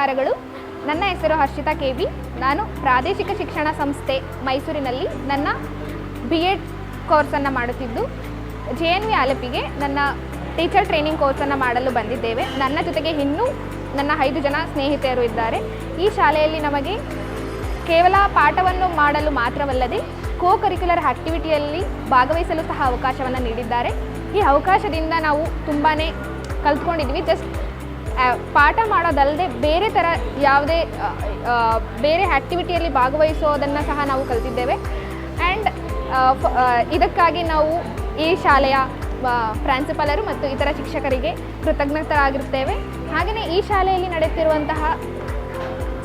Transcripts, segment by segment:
ನಮಸ್ಕಾರಗಳು. ನನ್ನ ಹೆಸರು ಹರ್ಷಿತಾ ಕೆ.ವಿ. ನಾನು ಪ್ರಾದೇಶಿಕ ಶಿಕ್ಷಣ ಸಂಸ್ಥೆ ಮೈಸೂರಿನಲ್ಲಿ ನನ್ನ BEd ಕೋರ್ಸನ್ನು ಮಾಡುತ್ತಿದ್ದು JNV ಆಲಪಿಗೆ ನನ್ನ ಟೀಚರ್ ಟ್ರೈನಿಂಗ್ ಕೋರ್ಸನ್ನು ಮಾಡಲು ಬಂದಿದ್ದೇವೆ. ನನ್ನ ಜೊತೆಗೆ ಇನ್ನೂ ನನ್ನ 5 ಜನ ಸ್ನೇಹಿತರು ಇದ್ದಾರೆ. ಈ ಶಾಲೆಯಲ್ಲಿ ನಮಗೆ ಕೇವಲ ಪಾಠವನ್ನು ಮಾಡಲು ಮಾತ್ರವಲ್ಲದೆ ಕರಿಕ್ಯುಲರ್ ಆ್ಯಕ್ಟಿವಿಟಿಯಲ್ಲಿ ಭಾಗವಹಿಸಲು ಸಹ ಅವಕಾಶವನ್ನು ನೀಡಿದ್ದಾರೆ. ಈ ಅವಕಾಶದಿಂದ ನಾವು ತುಂಬಾ ಕಲ್ತ್ಕೊಂಡಿದ್ವಿ. ಜಸ್ಟ್ ಪಾಠ ಮಾಡೋದಲ್ಲದೆ ಬೇರೆ ಥರ ಯಾವುದೇ ಬೇರೆ ಆ್ಯಕ್ಟಿವಿಟಿಯಲ್ಲಿ ಭಾಗವಹಿಸೋದನ್ನು ಸಹ ನಾವು ಕಲ್ತಿದ್ದೇವೆ. ಆ್ಯಂಡ್ ಇದಕ್ಕಾಗಿ ನಾವು ಈ ಶಾಲೆಯ ಪ್ರಾಂಶುಪಾಲರು ಮತ್ತು ಇತರ ಶಿಕ್ಷಕರಿಗೆ ಕೃತಜ್ಞರಾಗಿರುತ್ತೇವೆ. ಹಾಗೆಯೇ ಈ ಶಾಲೆಯಲ್ಲಿ ನಡೆಯುತ್ತಿರುವಂತಹ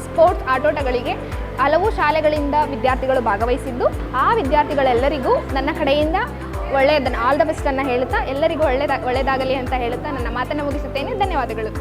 ಸ್ಪೋರ್ಟ್ಸ್ ಆಟೋಟಗಳಿಗೆ ಹಲವು ಶಾಲೆಗಳಿಂದ ವಿದ್ಯಾರ್ಥಿಗಳು ಭಾಗವಹಿಸಿದ್ದು, ಆ ವಿದ್ಯಾರ್ಥಿಗಳೆಲ್ಲರಿಗೂ ನನ್ನ ಕಡೆಯಿಂದ ಆಲ್ ದ ಬೆಸ್ಟ್ ಅನ್ನು ಹೇಳುತ್ತಾ ಎಲ್ಲರಿಗೂ ಒಳ್ಳೆಯದಾಗಲಿ ಅಂತ ಹೇಳುತ್ತಾ ನನ್ನ ಮಾತನ್ನು ಮುಗಿಸುತ್ತೇನೆ. ಧನ್ಯವಾದಗಳು.